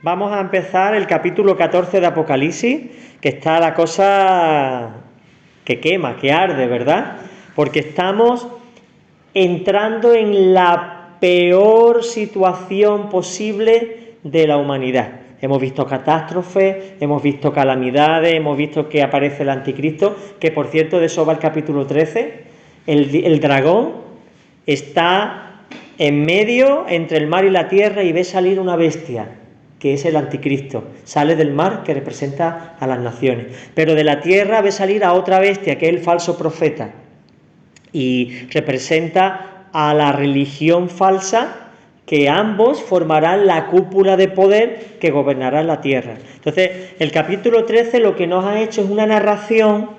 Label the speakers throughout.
Speaker 1: Vamos a empezar el capítulo 14 de Apocalipsis, que está la cosa que quema, que arde, ¿verdad? Porque estamos entrando en la peor situación posible de la humanidad. Hemos visto catástrofes, hemos visto calamidades, hemos visto que aparece el anticristo, que por cierto de eso va el capítulo 13. El dragón está en medio entre el mar y la tierra y ve salir una bestia, que es el anticristo. Sale del mar, que representa a las naciones, pero de la tierra ve salir a otra bestia, que es el falso profeta, y representa a la religión falsa, que ambos formarán la cúpula de poder que gobernará la tierra. Entonces, el capítulo 13 lo que nos ha hecho es una narración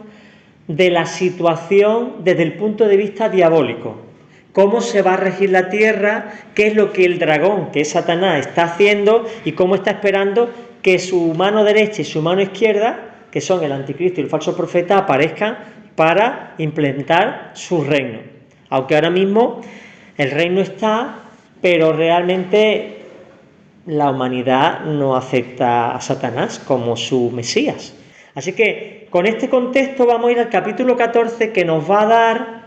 Speaker 1: de la situación desde el punto de vista diabólico. Cómo se va a regir la tierra, qué es lo que el dragón, que es Satanás, está haciendo y cómo está esperando que su mano derecha y su mano izquierda, que son el anticristo y el falso profeta, aparezcan para implementar su reino. Aunque ahora mismo el reino está, pero realmente la humanidad no acepta a Satanás como su Mesías. Así que con este contexto vamos a ir al capítulo 14, que nos va a dar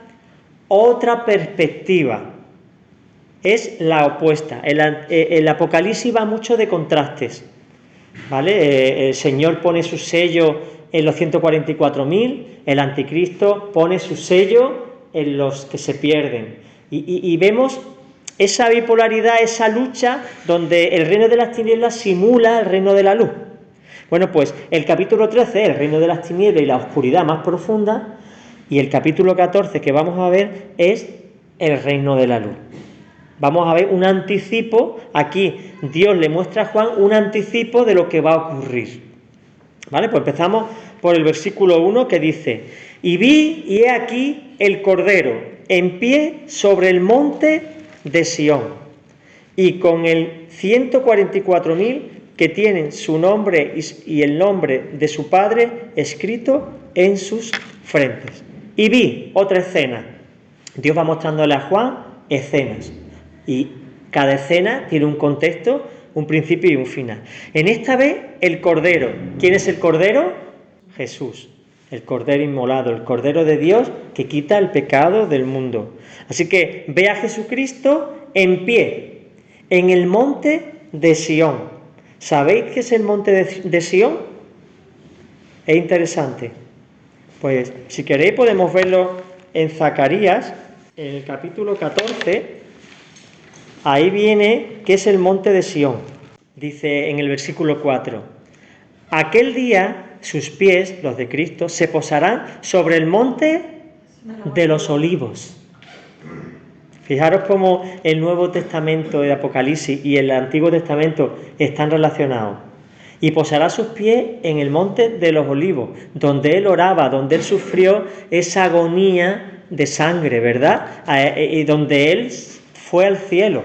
Speaker 1: otra perspectiva. Es la opuesta. El Apocalipsis va mucho de contrastes, ¿vale? El Señor pone su sello en los 144.000, el anticristo pone su sello en los que se pierden. Y vemos esa bipolaridad, esa lucha donde el reino de las tinieblas simula el reino de la luz. Bueno, pues el capítulo 13 es el reino de las tinieblas y la oscuridad más profunda, y el capítulo 14 que vamos a ver es el reino de la luz. Vamos a ver un anticipo. Aquí Dios le muestra a Juan un anticipo de lo que va a ocurrir. ¿Vale? Pues empezamos por el versículo 1, que dice: y vi, y he aquí el Cordero en pie sobre el monte de Sión, y con el 144.000 que tienen su nombre y el nombre de su Padre escrito en sus frentes. Y vi otra escena. Dios va mostrándole a Juan escenas, y cada escena tiene un contexto, un principio y un final. En esta vez el Cordero. ¿Quién es el Cordero? Jesús, el Cordero inmolado, el Cordero de Dios que quita el pecado del mundo. Así que ve a Jesucristo en pie en el monte de Sión. ¿Sabéis qué es el monte de Sión? Es interesante. Pues si queréis podemos verlo en Zacarías, en el capítulo 14. Ahí viene qué es el monte de Sión. Dice en el versículo 4: aquel día sus pies, los de Cristo, se posarán sobre el monte de los olivos. Fijaros cómo el Nuevo Testamento de Apocalipsis y el Antiguo Testamento están relacionados. Y posará sus pies en el monte de los olivos, donde él oraba, donde él sufrió esa agonía de sangre, ¿verdad? Y donde él fue al cielo.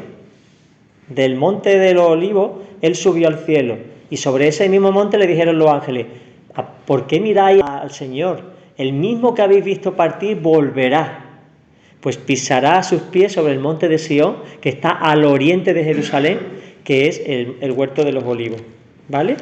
Speaker 1: Del monte de los olivos él subió al cielo, y sobre ese mismo monte le dijeron los ángeles: ¿por qué miráis al Señor? El mismo que habéis visto partir volverá, pues pisará a sus pies sobre el monte de Sión, que está al oriente de Jerusalén, que es el huerto de los olivos, ¿vale?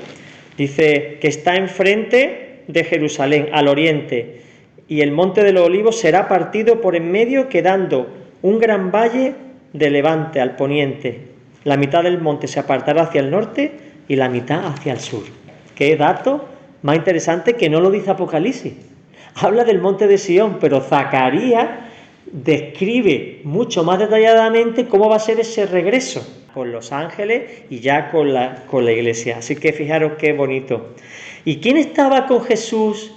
Speaker 1: Dice que está enfrente de Jerusalén, al oriente, y el monte de los olivos será partido por en medio, quedando un gran valle de levante al poniente. La mitad del monte se apartará hacia el norte y la mitad hacia el sur. Qué dato más interesante, que no lo dice Apocalipsis. Habla del monte de Sión, pero Zacarías describe mucho más detalladamente cómo va a ser ese regreso con los ángeles y ya con la iglesia. Así que fijaros qué bonito. ¿Y quién estaba con Jesús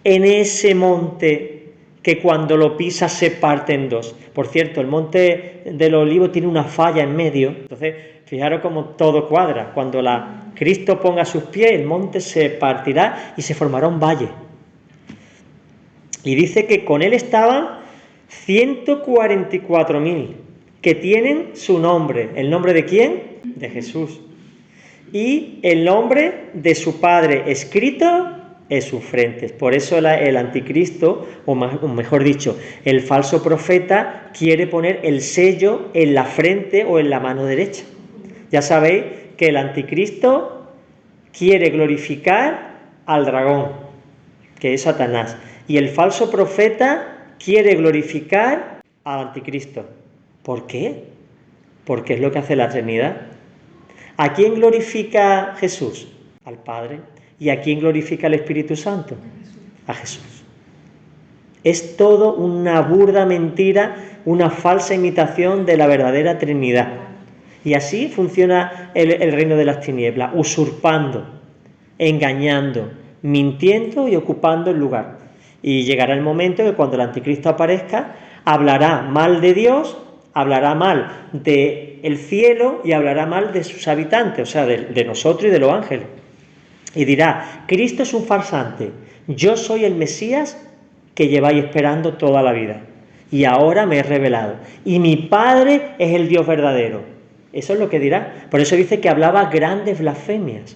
Speaker 1: en ese monte que cuando lo pisa se parte en dos? Por cierto, el monte de los olivos tiene una falla en medio. Entonces, fijaros cómo todo cuadra. Cuando Cristo ponga sus pies, el monte se partirá y se formará un valle. Y dice que con él estaban 144.000 que tienen su nombre. ¿El nombre de quién? De Jesús. Y el nombre de su Padre escrito en sus frentes. Por eso el anticristo, o mejor dicho, el falso profeta, quiere poner el sello en la frente o en la mano derecha. Ya sabéis que el anticristo quiere glorificar al dragón, que es Satanás, y el falso profeta quiere glorificar al anticristo. ¿Por qué? Porque es lo que hace la Trinidad. ¿A quién glorifica Jesús? Al Padre. ¿Y a quién glorifica el Espíritu Santo? A Jesús. Es todo una burda mentira, una falsa imitación de la verdadera Trinidad. Y así funciona el reino de las tinieblas, usurpando, engañando, mintiendo y ocupando el lugar. Y llegará el momento que cuando el anticristo aparezca, hablará mal de Dios, hablará mal del cielo y hablará mal de sus habitantes, o sea, de nosotros y de los ángeles. Y dirá, Cristo es un farsante, yo soy el Mesías que lleváis esperando toda la vida. Y ahora me he revelado. Y mi Padre es el Dios verdadero. Eso es lo que dirá. Por eso dice que hablaba grandes blasfemias.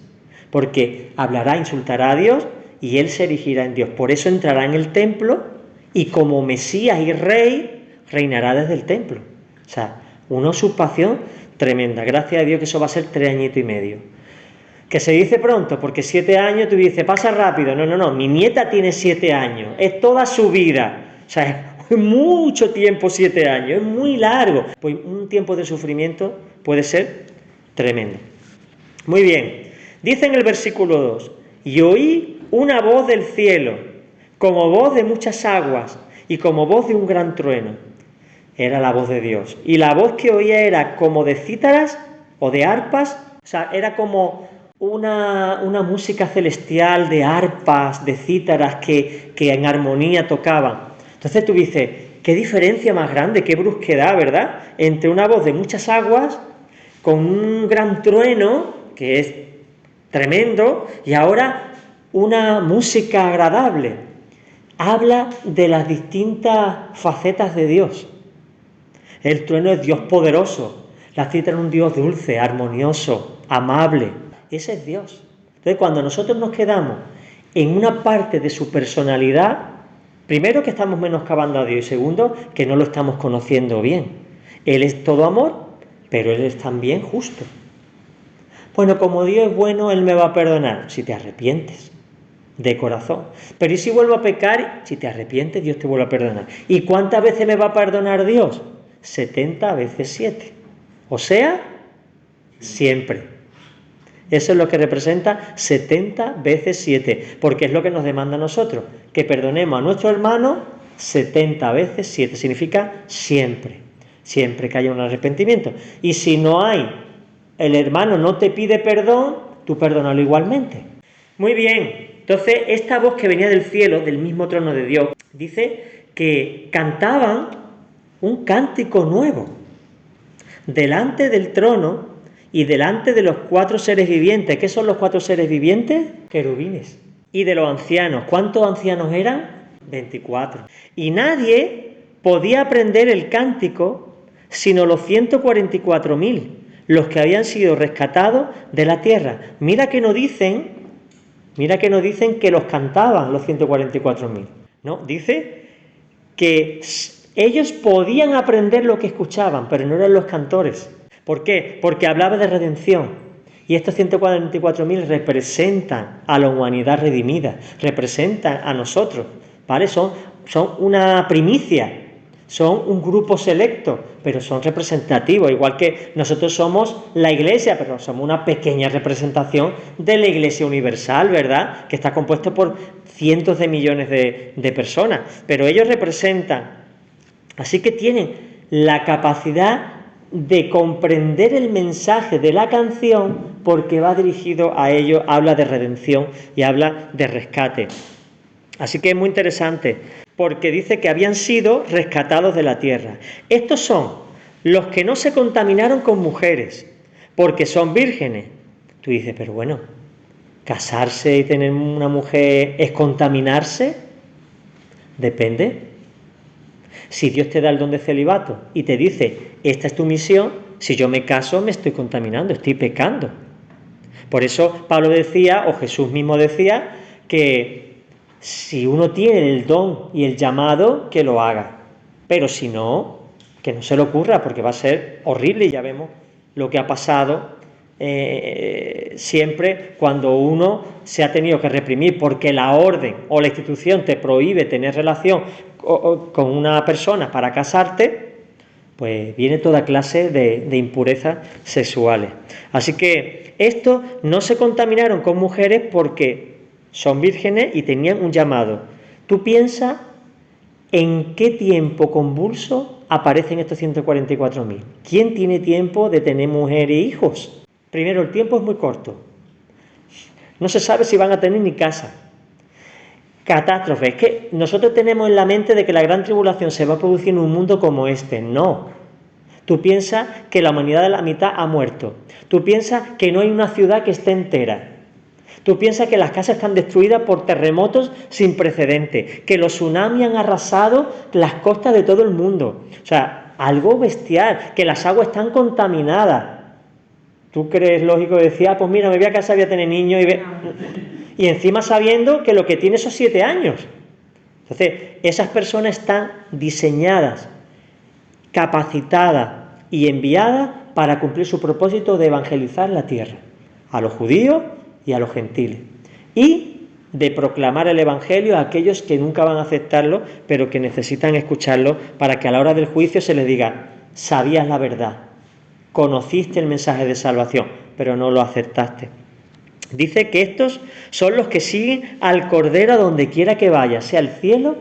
Speaker 1: Porque hablará, insultará a Dios y él se erigirá en Dios. Por eso entrará en el templo y como Mesías y Rey reinará desde el templo. O sea, una usurpación tremenda. Gracias a Dios que eso va a ser 3 añitos y medio. Que se dice pronto, porque 7 años tú dices, pasa rápido. No, mi nieta tiene 7 años, es toda su vida. O sea, es mucho tiempo 7 años, es muy largo. Pues un tiempo de sufrimiento puede ser tremendo. Muy bien, dice en el versículo 2, y oí una voz del cielo, como voz de muchas aguas, y como voz de un gran trueno. Era la voz de Dios. Y la voz que oía era como de cítaras o de arpas, o sea, era como una música celestial de arpas, de cítaras que en armonía tocaban. Entonces tú dices, qué diferencia más grande, qué brusquedad, ¿verdad? Entre una voz de muchas aguas, con un gran trueno, que es tremendo, y ahora una música agradable. Habla de las distintas facetas de Dios. El trueno es Dios poderoso, la cítara es un Dios dulce, armonioso, amable. Ese es Dios. Entonces, cuando nosotros nos quedamos en una parte de su personalidad, primero que estamos menoscabando a Dios y segundo que no lo estamos conociendo bien. Él es todo amor, pero Él es también justo. Bueno, como Dios es bueno, Él me va a perdonar si te arrepientes de corazón. Pero ¿y si vuelvo a pecar? Si te arrepientes, Dios te vuelve a perdonar. ¿Y cuántas veces me va a perdonar Dios? 70 veces 7. O sea, siempre. Eso es lo que representa 70 veces 7, porque es lo que nos demanda a nosotros, que perdonemos a nuestro hermano 70 veces 7, significa siempre, siempre que haya un arrepentimiento. Y si no hay, el hermano no te pide perdón, tú perdónalo igualmente. Muy bien, entonces esta voz que venía del cielo, del mismo trono de Dios, dice que cantaban un cántico nuevo delante del trono y delante de los 4 seres vivientes. ¿Qué son los 4 seres vivientes? Querubines. Y de los ancianos. ¿Cuántos ancianos eran? 24. Y nadie podía aprender el cántico sino los 144.000, los que habían sido rescatados de la tierra. Mira que no dicen que los cantaban los 144.000. No, dice que ellos podían aprender lo que escuchaban, pero no eran los cantores. ¿Por qué? Porque hablaba de redención. Y estos 144.000 representan a la humanidad redimida, representan a nosotros, ¿vale? Son una primicia, son un grupo selecto, pero son representativos, igual que nosotros somos la Iglesia, pero somos una pequeña representación de la Iglesia universal, ¿verdad? Que está compuesto por cientos de millones de personas, pero ellos representan, así que tienen la capacidad de comprender el mensaje de la canción porque va dirigido a ellos, habla de redención y habla de rescate. Así que es muy interesante porque dice que habían sido rescatados de la tierra. Estos son los que no se contaminaron con mujeres porque son vírgenes. Tú dices, pero bueno, ¿casarse y tener una mujer es contaminarse? Depende. Si Dios te da el don de celibato y te dice, esta es tu misión, si yo me caso me estoy contaminando, estoy pecando. Por eso Pablo decía, o Jesús mismo decía, que si uno tiene el don y el llamado, que lo haga. Pero si no, que no se le ocurra, porque va a ser horrible y ya vemos lo que ha pasado siempre cuando uno se ha tenido que reprimir porque la orden o la institución te prohíbe tener relación con una persona para casarte, pues viene toda clase de impurezas sexuales. Así que estos no se contaminaron con mujeres porque son vírgenes y tenían un llamado. Tú piensas en qué tiempo convulso aparecen estos 144.000. ¿Quién tiene tiempo de tener mujer e hijos? Primero, el tiempo es muy corto. No se sabe si van a tener ni casa. Catástrofe. Es que nosotros tenemos en la mente de que la gran tribulación se va a producir en un mundo como este. No. Tú piensas que la humanidad de la mitad ha muerto. Tú piensas que no hay una ciudad que esté entera. Tú piensas que las casas están destruidas por terremotos sin precedentes, que los tsunamis han arrasado las costas de todo el mundo. O sea, algo bestial, que las aguas están contaminadas. ¿Tú crees lógico decir, pues mira, me voy a casar, voy a tener niños y encima sabiendo que lo que tiene son 7 años? Entonces, esas personas están diseñadas, capacitadas y enviadas para cumplir su propósito de evangelizar la tierra, a los judíos y a los gentiles, y de proclamar el evangelio a aquellos que nunca van a aceptarlo, pero que necesitan escucharlo para que a la hora del juicio se les diga, sabías la verdad, conociste el mensaje de salvación, pero no lo aceptaste. Dice que estos son los que siguen al Cordero a donde quiera que vaya, sea el cielo,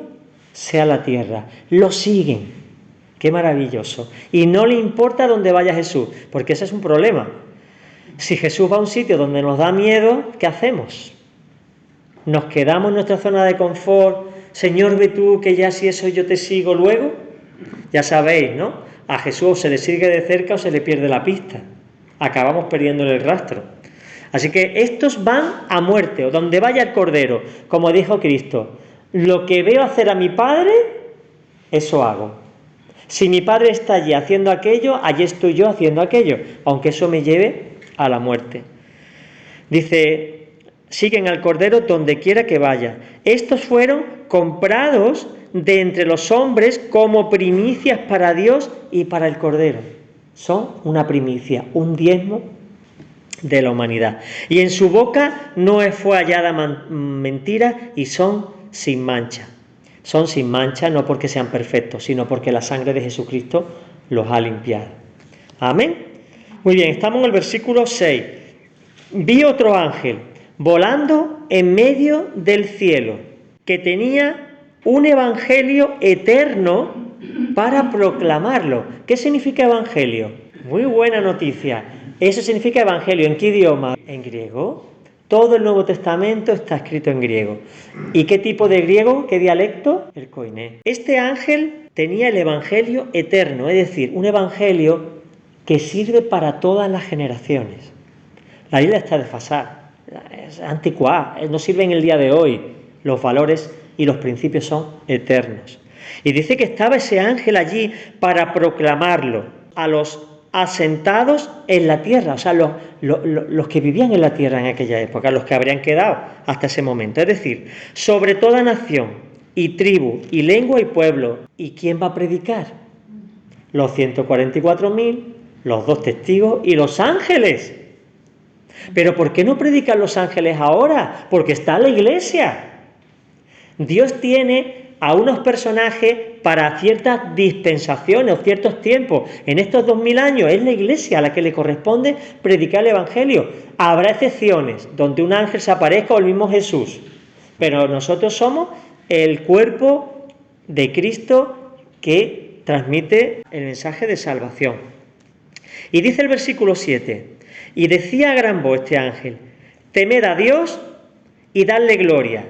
Speaker 1: sea la tierra. Lo siguen. Qué maravilloso. Y no le importa dónde vaya Jesús, porque ese es un problema. Si Jesús va a un sitio donde nos da miedo, ¿qué hacemos? ¿Nos quedamos en nuestra zona de confort? Señor, ve tú, que ya si eso yo te sigo luego. Ya sabéis, ¿no? A Jesús se le sigue de cerca o se le pierde la pista. Acabamos perdiéndole el rastro. Así que estos van a muerte, o donde vaya el Cordero, como dijo Cristo. Lo que veo hacer a mi Padre, eso hago. Si mi Padre está allí haciendo aquello, allí estoy yo haciendo aquello, aunque eso me lleve a la muerte. Dice, siguen al Cordero donde quiera que vaya. Estos fueron comprados de entre los hombres como primicias para Dios y para el Cordero. Son una primicia, un diezmo de la humanidad. Y en su boca no fue hallada mentira y son sin mancha. Son sin mancha no porque sean perfectos, sino porque la sangre de Jesucristo los ha limpiado. Amén. Muy bien, estamos en el versículo 6. Vi otro ángel volando en medio del cielo, que tenía un evangelio eterno para proclamarlo. ¿Qué significa evangelio? Muy buena noticia. Eso significa evangelio. ¿En qué idioma? En griego. Todo el Nuevo Testamento está escrito en griego. ¿Y qué tipo de griego? ¿Qué dialecto? El koiné. Este ángel tenía el evangelio eterno, es decir, un evangelio que sirve para todas las generaciones. La Biblia está desfasada, es anticuada, no sirve en el día de hoy. Los valores y los principios son eternos. Y dice que estaba ese ángel allí para proclamarlo a los asentados en la tierra, o sea, los que vivían en la tierra en aquella época, los que habrían quedado hasta ese momento. Es decir, sobre toda nación y tribu y lengua y pueblo. ¿Y quién va a predicar? Los 144.000, los 2 testigos y los ángeles. ¿Pero por qué no predican los ángeles ahora? Porque está la iglesia. Dios tiene a unos personajes para ciertas dispensaciones o ciertos tiempos. En estos 2000 años es la iglesia a la que le corresponde predicar el evangelio. Habrá excepciones donde un ángel se aparezca o el mismo Jesús, pero nosotros somos el cuerpo de Cristo que transmite el mensaje de salvación. Y dice el versículo 7, y decía a gran voz este ángel, temed a Dios y dadle gloria,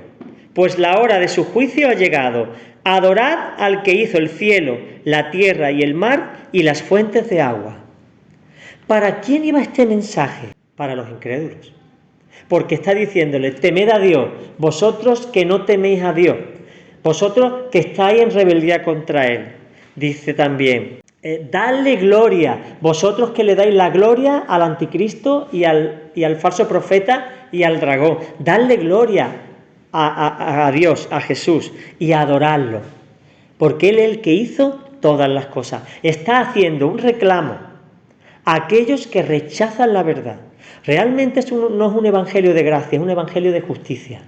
Speaker 1: pues la hora de su juicio ha llegado. Adorad al que hizo el cielo, la tierra y el mar y las fuentes de agua. ¿Para quién iba este mensaje? Para los incrédulos. Porque está diciéndole, temed a Dios, vosotros que no teméis a Dios, vosotros que estáis en rebeldía contra Él. Dice también, dadle gloria, vosotros que le dais la gloria al anticristo y al falso profeta y al dragón. Dadle gloria a Dios, a Jesús, y a adorarlo, porque Él es el que hizo todas las cosas. Está haciendo un reclamo a aquellos que rechazan la verdad, Realmente no es un evangelio de gracia, es un evangelio de justicia.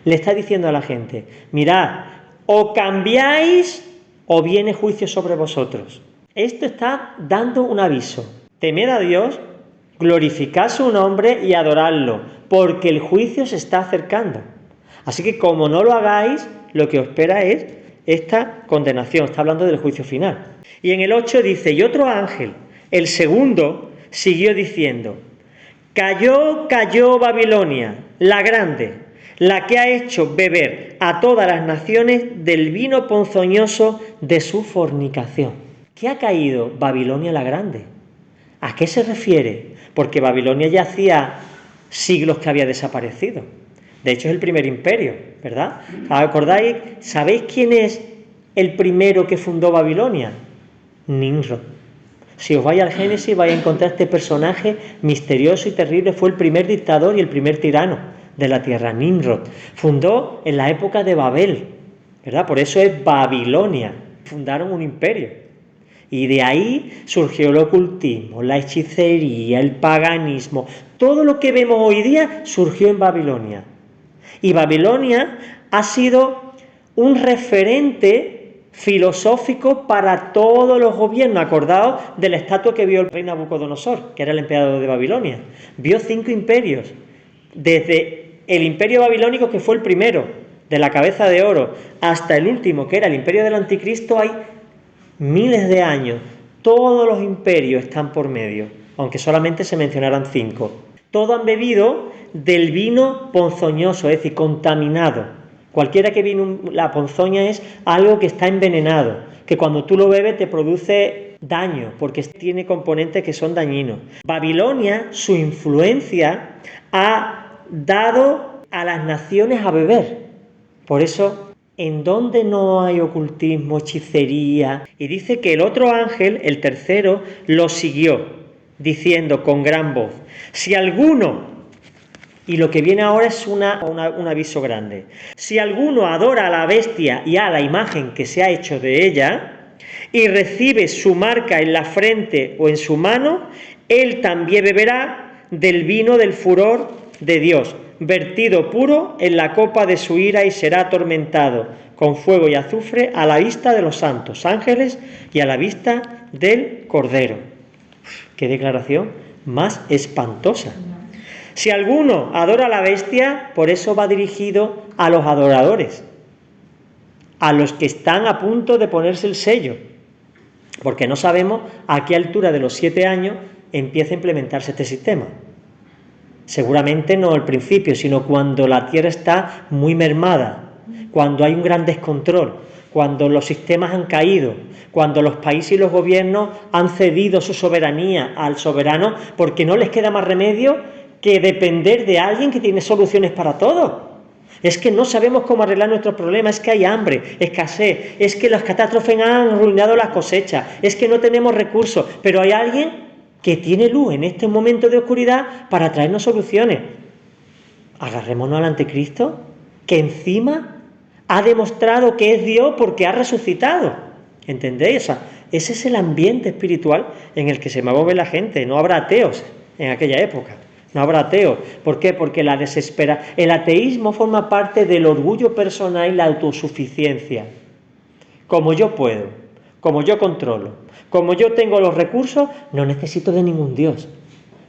Speaker 1: Le está diciendo a la gente, mirad, o cambiáis o viene juicio sobre vosotros. Esto está dando un aviso. Temed a Dios, glorificad su nombre y adoradlo, porque el juicio se está acercando. Así que como no lo hagáis, lo que os espera es esta condenación. Está hablando del juicio final. Y en el 8 dice, y otro ángel, el segundo, siguió diciendo, cayó Babilonia, la grande, la que ha hecho beber a todas las naciones del vino ponzoñoso de su fornicación. ¿Qué ha caído? Babilonia la grande. ¿A qué se refiere? Porque Babilonia ya hacía siglos que había desaparecido. De hecho es el primer imperio, ¿verdad? ¿Acordáis? ¿Sabéis quién es el primero que fundó Babilonia? Nimrod. Si os vais al Génesis vais a encontrar este personaje misterioso y terrible. Fue el primer dictador y el primer tirano de la tierra, Nimrod. Fundó en la época de Babel, ¿verdad? Por eso es Babilonia. Fundaron un imperio. Y de ahí surgió el ocultismo, la hechicería, el paganismo. Todo lo que vemos hoy día surgió en Babilonia. Y Babilonia ha sido un referente filosófico para todos los gobiernos. Acordaos de la estatua que vio el rey Nabucodonosor, que era el emperador de Babilonia. Vio 5 imperios, desde el imperio babilónico, que fue el primero, de la cabeza de oro, hasta el último, que era el imperio del anticristo. Hay miles de años. Todos los imperios están por medio, aunque solamente se mencionaran 5. Todos han bebido del vino ponzoñoso, es decir, contaminado. Cualquiera que vino, la ponzoña es algo que está envenenado, que cuando tú lo bebes te produce daño, porque tiene componentes que son dañinos. Babilonia, su influencia, ha dado a las naciones a beber. Por eso, ¿en dónde no hay ocultismo, hechicería? Y dice que el otro ángel, el tercero, lo siguió, diciendo con gran voz, si alguno... Y lo que viene ahora es un aviso grande. Si alguno adora a la bestia y a la imagen que se ha hecho de ella, y recibe su marca en la frente o en su mano, él también beberá del vino del furor de Dios, vertido puro en la copa de su ira, y será atormentado con fuego y azufre a la vista de los santos ángeles y a la vista del Cordero. ¡Qué declaración más espantosa! Si alguno adora a la bestia, por eso va dirigido a los adoradores, a los que están a punto de ponerse el sello, porque no sabemos a qué altura de los 7 años empieza a implementarse este sistema. Seguramente no al principio, sino cuando la tierra está muy mermada, cuando hay un gran descontrol, cuando los sistemas han caído, cuando los países y los gobiernos han cedido su soberanía al soberano, porque no les queda más remedio que depender de alguien que tiene soluciones para todo. Es que no sabemos cómo arreglar nuestros problemas, es que hay hambre, escasez, es que las catástrofes han arruinado las cosechas, es que no tenemos recursos, pero hay alguien que tiene luz en este momento de oscuridad para traernos soluciones. Agarrémonos al anticristo, que encima ha demostrado que es Dios porque ha resucitado. ¿Entendéis? Ese es el ambiente espiritual en el que se mueve la gente. No habrá ateos en aquella época. No habrá ateos. ¿Por qué? Porque el ateísmo forma parte del orgullo personal y la autosuficiencia. Como yo puedo, como yo controlo, como yo tengo los recursos, no necesito de ningún Dios.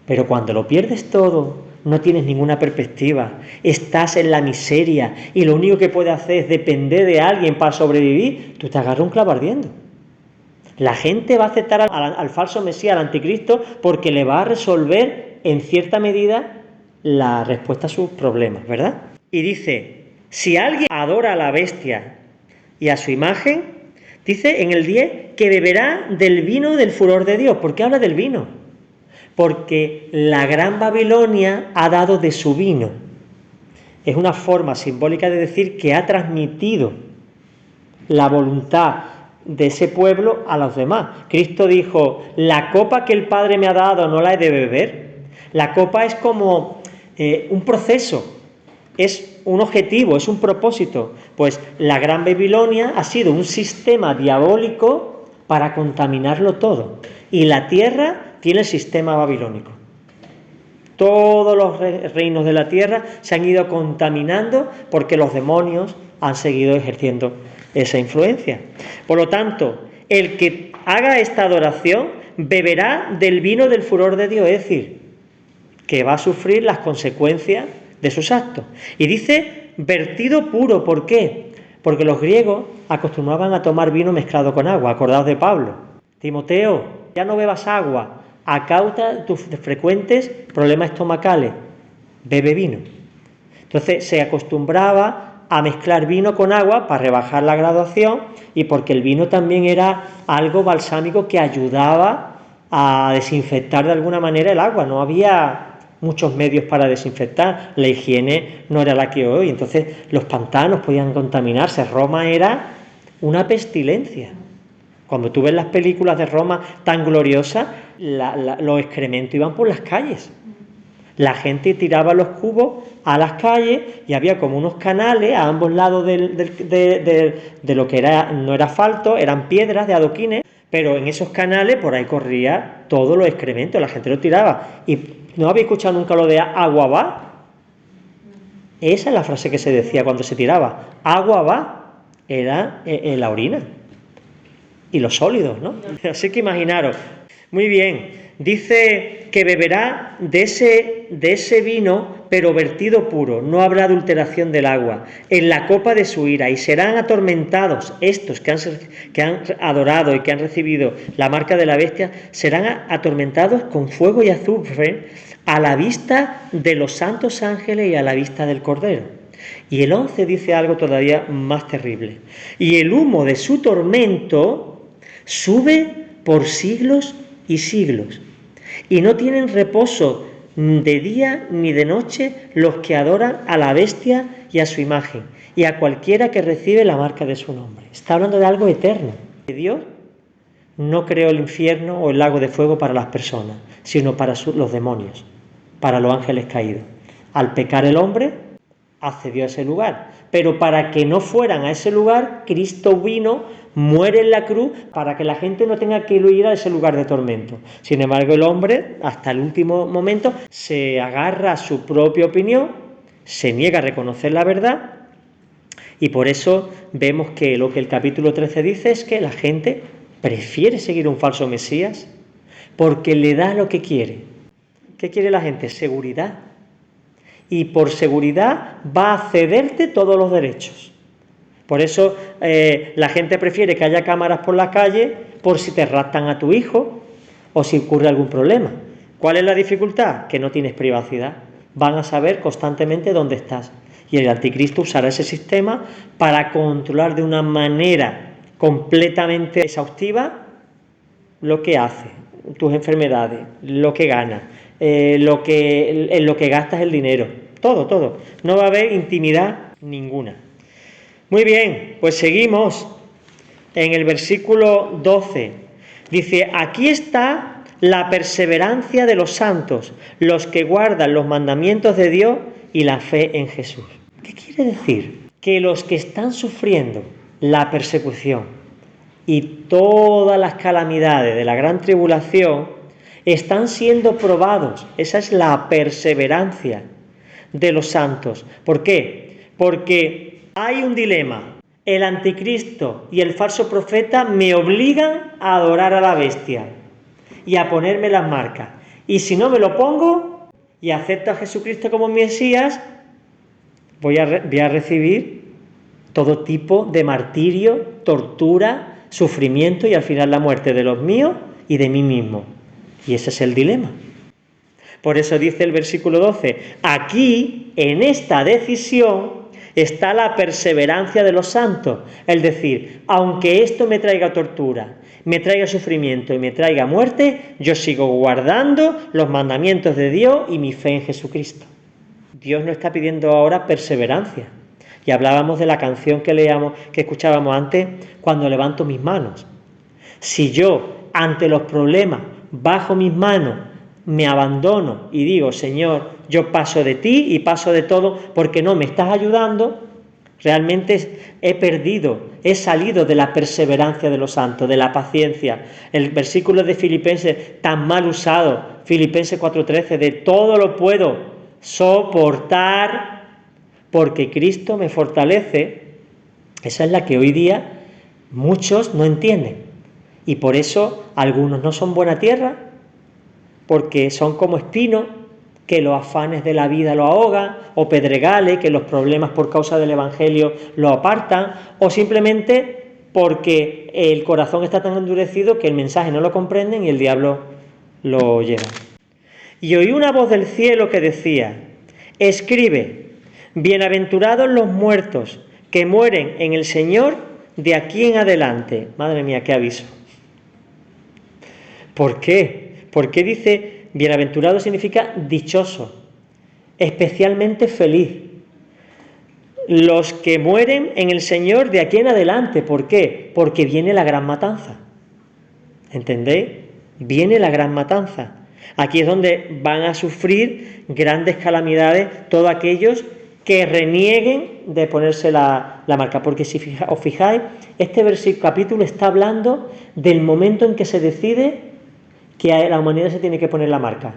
Speaker 1: Pero cuando lo pierdes todo, no tienes ninguna perspectiva, estás en la miseria y lo único que puedes hacer es depender de alguien para sobrevivir, tú te agarras un clavo ardiendo. La gente va a aceptar al falso Mesías, al anticristo, porque le va a resolver en cierta medida la respuesta a sus problemas, ¿verdad? Y dice, si alguien adora a la bestia y a su imagen, dice en el 10 que beberá del vino del furor de Dios. ¿Por qué habla del vino? Porque la gran Babilonia ha dado de su vino. Es una forma simbólica de decir que ha transmitido la voluntad de ese pueblo a los demás. Cristo dijo, la copa que el Padre me ha dado no la he de beber. La copa es como un proceso, es un objetivo, es un propósito. Pues la gran Babilonia ha sido un sistema diabólico para contaminarlo todo. Y la tierra tiene el sistema babilónico. Todos los reinos de la tierra se han ido contaminando porque los demonios han seguido ejerciendo esa influencia. Por lo tanto, el que haga esta adoración beberá del vino del furor de Dios, es decir, que va a sufrir las consecuencias de sus actos. Y dice vertido puro, ¿por qué? Porque los griegos acostumbraban a tomar vino mezclado con agua, acordaos de Pablo. Timoteo, ya no bebas agua, a causa de tus frecuentes problemas estomacales, bebe vino. Entonces se acostumbraba a mezclar vino con agua para rebajar la graduación y porque el vino también era algo balsámico que ayudaba a desinfectar de alguna manera el agua. No había muchos medios para desinfectar, la higiene no era la que hoy, entonces los pantanos podían contaminarse. Roma era una pestilencia. Cuando tú ves las películas de Roma tan gloriosas, los excrementos iban por las calles. La gente tiraba los cubos a las calles y había como unos canales a ambos lados de lo que era, no era asfalto, eran piedras de adoquines, pero en esos canales por ahí corría todos los excrementos, la gente lo tiraba. ¿Y no habéis escuchado nunca lo de agua va? Esa es la frase que se decía cuando se tiraba. Agua va, era la orina. Y los sólidos, ¿no? Así que imaginaros. Muy bien, dice que beberá de ese vino, pero vertido puro, no habrá adulteración del agua, en la copa de su ira, y serán atormentados estos que han adorado y que han recibido la marca de la bestia, serán atormentados con fuego y azufre a la vista de los santos ángeles y a la vista del Cordero. Y el 11 dice algo todavía más terrible. Y el humo de su tormento sube por siglos y siglos, y no tienen reposo de día ni de noche los que adoran a la bestia y a su imagen, y a cualquiera que recibe la marca de su nombre. Está hablando de algo eterno. Dios no creó el infierno o el lago de fuego para las personas, sino para los demonios, para los ángeles caídos. Al pecar el hombre, accedió a ese lugar, pero para que no fueran a ese lugar, Cristo vino, muere en la cruz para que la gente no tenga que ir a ese lugar de tormento. Sin embargo, el hombre, hasta el último momento, se agarra a su propia opinión, se niega a reconocer la verdad, y por eso vemos que lo que el capítulo 13 dice es que la gente prefiere seguir un falso Mesías porque le da lo que quiere. ¿Qué quiere la gente? Seguridad. Y por seguridad va a cederte todos los derechos. Por eso la gente prefiere que haya cámaras por la calle por si te raptan a tu hijo o si ocurre algún problema. ¿Cuál es la dificultad? Que no tienes privacidad. Van a saber constantemente dónde estás. Y el anticristo usará ese sistema para controlar de una manera completamente exhaustiva lo que hace, tus enfermedades, lo que ganas, en lo que gastas el dinero. Todo. No va a haber intimidad ninguna. Muy bien, pues seguimos en el versículo 12. Dice, aquí está la perseverancia de los santos, los que guardan los mandamientos de Dios y la fe en Jesús. ¿Qué quiere decir? Que los que están sufriendo la persecución y todas las calamidades de la gran tribulación están siendo probados. Esa es la perseverancia de los santos. ¿Por qué? Porque hay un dilema. El anticristo y el falso profeta me obligan a adorar a la bestia y a ponerme las marcas. Y si no me lo pongo y acepto a Jesucristo como Mesías, voy a recibir todo tipo de martirio, tortura, sufrimiento y al final la muerte de los míos y de mí mismo. Y ese es el dilema. Por eso dice el versículo 12, aquí, en esta decisión, está la perseverancia de los santos. Es decir, aunque esto me traiga tortura, me traiga sufrimiento y me traiga muerte, yo sigo guardando los mandamientos de Dios y mi fe en Jesucristo. Dios nos está pidiendo ahora perseverancia. Y hablábamos de la canción que escuchábamos antes, cuando levanto mis manos. Si yo, ante los problemas, bajo mis manos, me abandono y digo, Señor, yo paso de ti y paso de todo porque no me estás ayudando, Realmente he perdido, he salido de la perseverancia de los santos, de la paciencia. El versículo de Filipenses tan mal usado, Filipenses 4:13, de todo lo puedo soportar porque Cristo me fortalece. Esa es la que hoy día muchos no entienden. Y por eso algunos no son buena tierra, porque son como espinos, que los afanes de la vida lo ahogan, o pedregales, que los problemas por causa del Evangelio lo apartan, o simplemente porque el corazón está tan endurecido que el mensaje no lo comprenden y el diablo lo lleva. Y oí una voz del cielo que decía: escribe, bienaventurados los muertos que mueren en el Señor de aquí en adelante. Madre mía, qué aviso. ¿Por qué? ¿Por qué dice bienaventurado? Significa dichoso, especialmente feliz. Los que mueren en el Señor de aquí en adelante. ¿Por qué? Porque viene la gran matanza. ¿Entendéis? Viene la gran matanza. Aquí es donde van a sufrir grandes calamidades todos aquellos que renieguen de ponerse la marca. Porque si os fijáis, este capítulo está hablando del momento en que se decide que a la humanidad se tiene que poner la marca.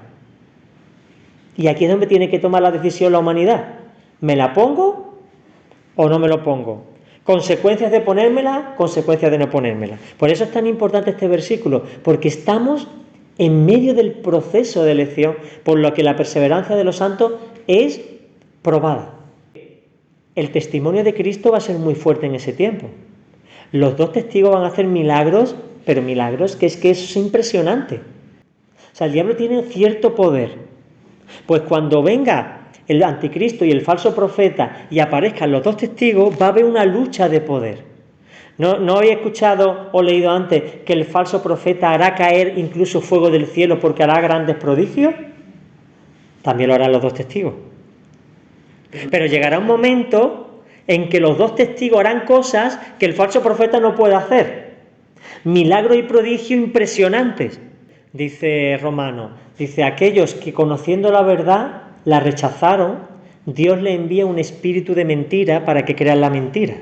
Speaker 1: Y aquí es donde tiene que tomar la decisión la humanidad. ¿Me la pongo o no me lo pongo? Consecuencias de ponérmela, consecuencias de no ponérmela. Por eso es tan importante este versículo, porque estamos en medio del proceso de elección, por lo que la perseverancia de los santos es probada. El testimonio de Cristo va a ser muy fuerte en ese tiempo. Los dos testigos van a hacer milagros, pero milagros que eso es impresionante. O sea, el diablo tiene cierto poder. Pues cuando venga el anticristo y el falso profeta y aparezcan los dos testigos, va a haber una lucha de poder. ¿No habéis escuchado o leído antes que el falso profeta hará caer incluso fuego del cielo porque hará grandes prodigios? También lo harán los dos testigos. Pero llegará un momento en que los dos testigos harán cosas que el falso profeta no puede hacer. Milagros y prodigios impresionantes. Dice Romano, dice, aquellos que conociendo la verdad la rechazaron, Dios le envía un espíritu de mentira para que crean la mentira.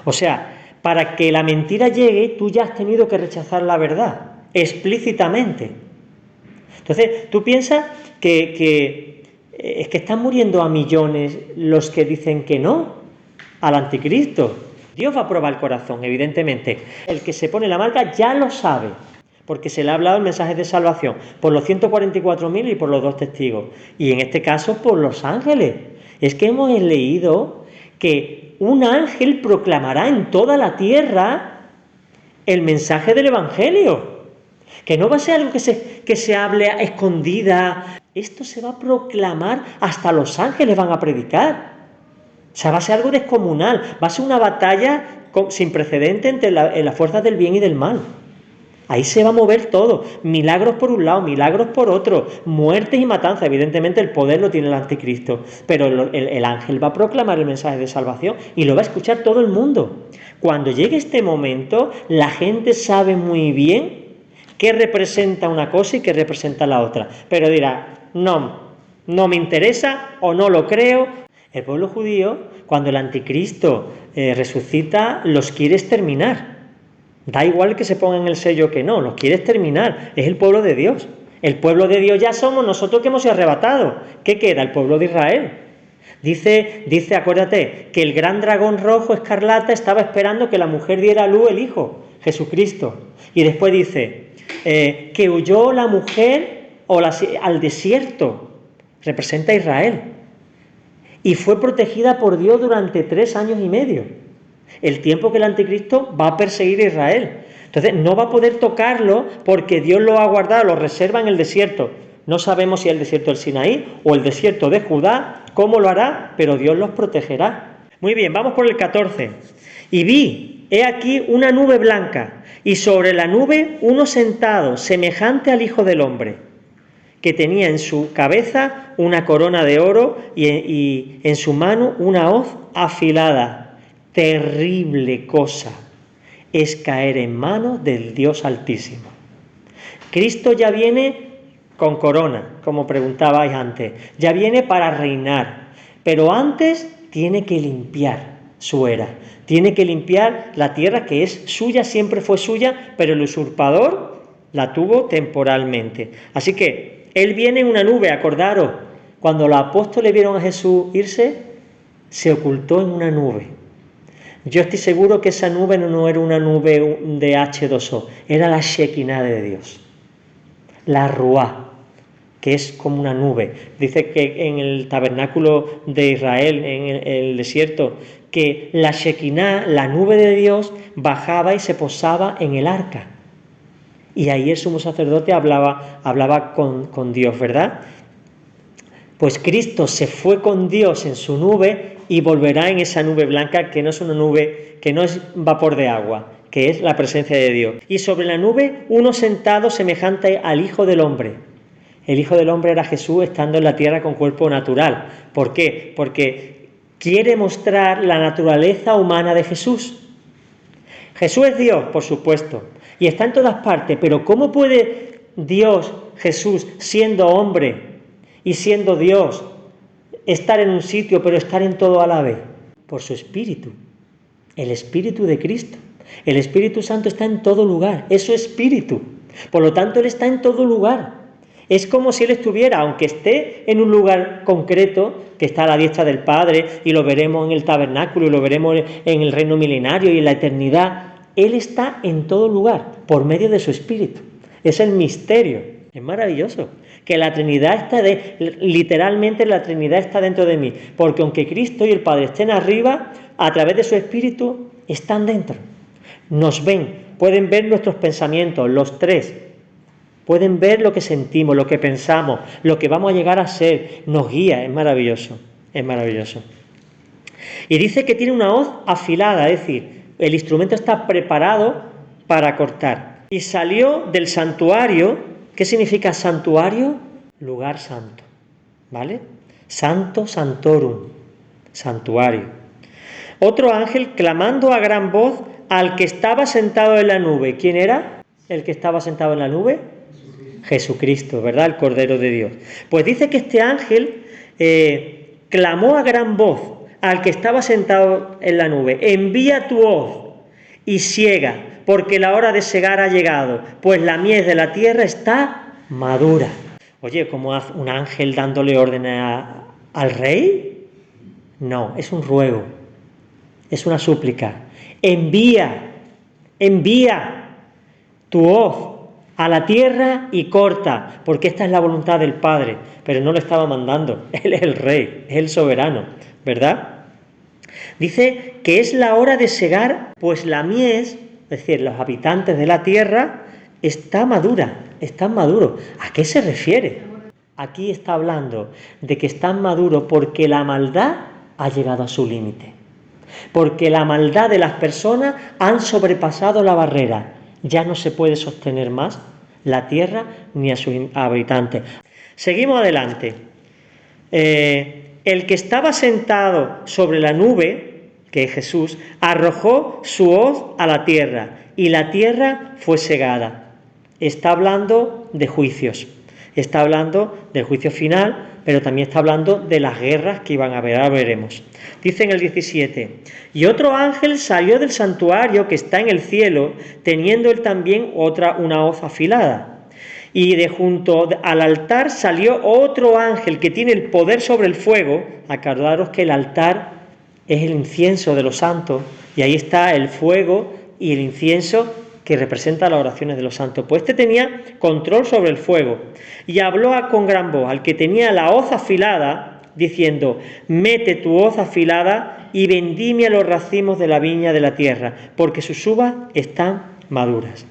Speaker 1: O sea, para que la mentira llegue, tú ya has tenido que rechazar la verdad, explícitamente. Entonces, tú piensas que es que están muriendo a millones los que dicen que no al anticristo. Dios va a probar el corazón, evidentemente. El que se pone la marca ya lo sabe, porque se le ha hablado el mensaje de salvación por los 144.000 y por los dos testigos. Y en este caso por los ángeles. Es que hemos leído que un ángel proclamará en toda la tierra el mensaje del Evangelio. Que no va a ser algo que se hable a escondida. Esto se va a proclamar, hasta los ángeles van a predicar. O sea, va a ser algo descomunal. Va a ser una batalla sin precedente entre las fuerzas del bien y del mal. Ahí se va a mover todo. Milagros por un lado, milagros por otro, muertes y matanzas. Evidentemente el poder lo tiene el anticristo, pero el ángel va a proclamar el mensaje de salvación y lo va a escuchar todo el mundo. Cuando llegue este momento, la gente sabe muy bien qué representa una cosa y qué representa la otra. Pero dirá, no me interesa o no lo creo. El pueblo judío, cuando el anticristo resucita, los quiere exterminar. Da igual que se pongan el sello que no, los quiere exterminar. Es el pueblo de Dios. El pueblo de Dios ya somos nosotros que hemos sido arrebatados. ¿Qué queda? El pueblo de Israel. Dice, acuérdate, que el gran dragón rojo escarlata estaba esperando que la mujer diera a luz el hijo, Jesucristo. Y después dice, que huyó la mujer al desierto, representa a Israel. Y fue protegida por Dios durante 3 años y medio. El tiempo que el anticristo va a perseguir a Israel. Entonces no va a poder tocarlo porque Dios lo ha guardado, lo reserva en el desierto. No sabemos si es el desierto del Sinaí o el desierto de Judá, cómo lo hará, pero Dios los protegerá. Muy bien, vamos por el 14. Y vi, he aquí una nube blanca, y sobre la nube uno sentado, semejante al Hijo del Hombre, que tenía en su cabeza una corona de oro y en su mano una hoz afilada. Terrible cosa es caer en manos del Dios Altísimo. Cristo ya viene con corona, como preguntabais antes, ya viene para reinar, pero antes tiene que limpiar. su era. Tiene que limpiar la tierra que es suya, siempre fue suya, pero el usurpador la tuvo temporalmente. Así que Él viene en una nube, acordaros, cuando los apóstoles vieron a Jesús irse, se ocultó en una nube. Yo estoy seguro que esa nube no era una nube de H2O, era la Shekinah de Dios, la Ruá, que es como una nube. Dice que en el tabernáculo de Israel, en el desierto, que la Shekinah, la nube de Dios, bajaba y se posaba en el arca. Y ahí el sumo sacerdote hablaba con Dios, ¿verdad? Pues Cristo se fue con Dios en su nube y volverá en esa nube blanca, que no es una nube, que no es vapor de agua, que es la presencia de Dios. Y sobre la nube uno sentado semejante al Hijo del Hombre. El Hijo del Hombre era Jesús estando en la tierra con cuerpo natural. ¿Por qué? Porque quiere mostrar la naturaleza humana de Jesús. Jesús es Dios, por supuesto, y está en todas partes, pero ¿cómo puede Dios, Jesús, siendo hombre y siendo Dios, estar en un sitio, pero estar en todo a la vez? Por su Espíritu, el Espíritu de Cristo. El Espíritu Santo está en todo lugar, es su Espíritu. Por lo tanto, Él está en todo lugar. Es como si Él estuviera, aunque esté en un lugar concreto, que está a la diestra del Padre, y lo veremos en el tabernáculo, y lo veremos en el reino milenario y en la eternidad. Él está en todo lugar, por medio de su Espíritu. Es el misterio. Es maravilloso. Que la Trinidad literalmente la Trinidad está dentro de mí. Porque aunque Cristo y el Padre estén arriba, a través de su Espíritu están dentro. Nos ven, pueden ver nuestros pensamientos, los tres. Pueden ver lo que sentimos, lo que pensamos, lo que vamos a llegar a ser. Nos guía, es maravilloso, es maravilloso. Y dice que tiene una hoz afilada, es decir, el instrumento está preparado para cortar. Y salió del santuario. ¿Qué significa santuario? Lugar santo, ¿vale? Santo, santorum, santuario. Otro ángel clamando a gran voz al que estaba sentado en la nube. ¿Quién era el que estaba sentado en la nube? Jesucristo, ¿verdad? El Cordero de Dios. Pues dice que este ángel clamó a gran voz al que estaba sentado en la nube: envía tu hoz y siega, porque la hora de segar ha llegado, pues la mies de la tierra está madura. Oye, ¿cómo hace un ángel dándole órdenes al rey? No, es un ruego, es una súplica. Envía tu hoz a la tierra y corta, porque esta es la voluntad del Padre. Pero no lo estaba mandando, Él es el rey, es el soberano, ¿verdad? Dice que es la hora de segar, pues la mies, es decir, los habitantes de la tierra, está madura, están maduros. ¿A qué se refiere? Aquí está hablando de que están maduros porque la maldad ha llegado a su límite. Porque la maldad de las personas han sobrepasado la barrera. Ya no se puede sostener más la tierra ni a sus habitantes. Seguimos adelante. El que estaba sentado sobre la nube, que es Jesús, arrojó su hoz a la tierra y la tierra fue segada. Está hablando de juicios, está hablando del juicio final, pero también está hablando de las guerras que iban a haber, ahora veremos. Dice en el 17, y otro ángel salió del santuario que está en el cielo, teniendo él también una hoz afilada. Y de junto al altar salió otro ángel que tiene el poder sobre el fuego. Acordaros que el altar es el incienso de los santos, y ahí está el fuego y el incienso que representa las oraciones de los santos. Pues este tenía control sobre el fuego, y habló con gran voz al que tenía la hoz afilada, diciendo: mete tu hoz afilada y vendimia los racimos de la viña de la tierra, porque sus uvas están maduras.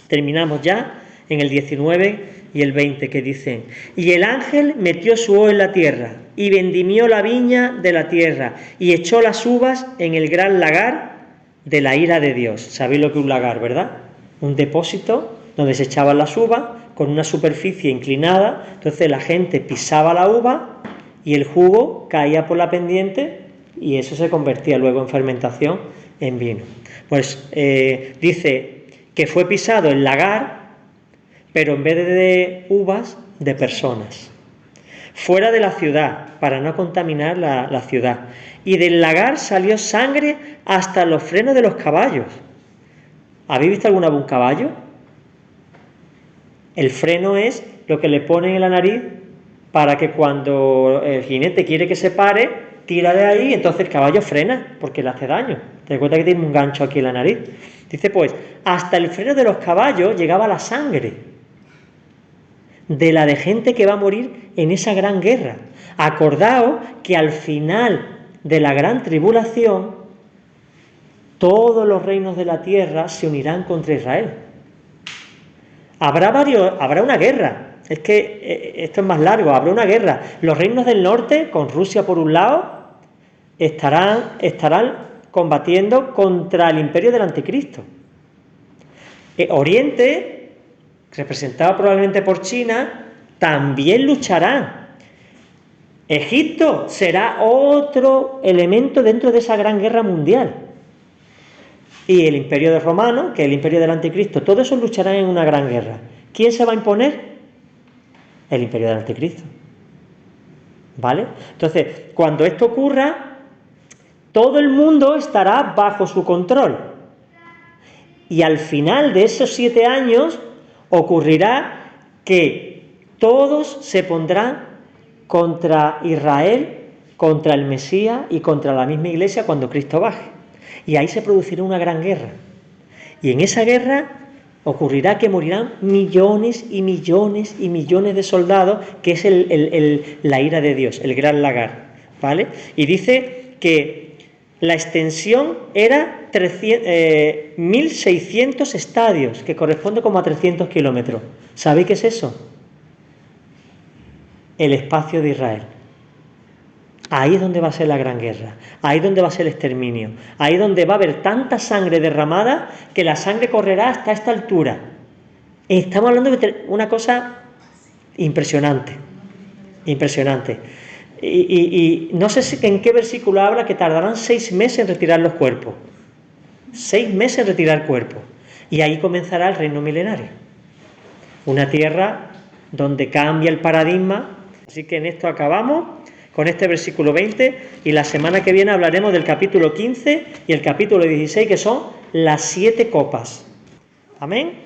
Speaker 1: Terminamos ya en el 19 y el 20, que dicen: y el ángel metió su hoz en la tierra y vendimió la viña de la tierra y echó las uvas en el gran lagar de la ira de Dios. ¿Sabéis lo que es un lagar, verdad? Un depósito donde se echaban las uvas con una superficie inclinada. Entonces la gente pisaba la uva y el jugo caía por la pendiente, y eso se convertía luego en fermentación, en vino. Pues dice que fue pisado el lagar, pero en vez de uvas, de personas. fuera de la ciudad, para no contaminar la ciudad. Y del lagar salió sangre hasta los frenos de los caballos. ¿Habéis visto alguna vez un caballo? El freno es lo que le ponen en la nariz para que cuando el jinete quiere que se pare, tira de ahí y entonces el caballo frena porque le hace daño. Te das cuenta que tiene un gancho aquí en la nariz. Dice pues, hasta el freno de los caballos llegaba la sangre de la de gente que va a morir en esa gran guerra. Acordaos que al final de la gran tribulación, todos los reinos de la tierra se unirán contra Israel. Habrá una guerra. Es que esto es más largo, habrá una guerra. Los reinos del norte, con Rusia por un lado, estarán combatiendo contra el imperio del anticristo. Oriente, representado probablemente por China, también luchará. Egipto será otro elemento dentro de esa gran guerra mundial. Y el imperio romano, que es el imperio del anticristo, todos esos lucharán en una gran guerra. ¿Quién se va a imponer? El imperio del anticristo. ¿Vale? Entonces, cuando esto ocurra, todo el mundo estará bajo su control. Y al final de esos 7 años ocurrirá que todos se pondrán contra Israel, contra el Mesías y contra la misma iglesia cuando Cristo baje. Y ahí se producirá una gran guerra. Y en esa guerra ocurrirá que morirán millones y millones y millones de soldados, que es la ira de Dios, el gran lagar. ¿Vale? Y dice que la extensión era 1.600 estadios, que corresponde como a 300 kilómetros. ¿Sabéis qué es eso? El espacio de Israel. Ahí es donde va a ser la gran guerra, ahí es donde va a ser el exterminio, ahí es donde va a haber tanta sangre derramada que la sangre correrá hasta esta altura. Estamos hablando de una cosa impresionante, impresionante. Y no sé en qué versículo habla que tardarán 6 meses en retirar los cuerpos. 6 meses en retirar cuerpos. Y ahí comenzará el reino milenario. Una tierra donde cambia el paradigma. Así que en esto acabamos con este versículo 20 y la semana que viene hablaremos del capítulo 15 y el capítulo 16, que son las 7 copas. Amén.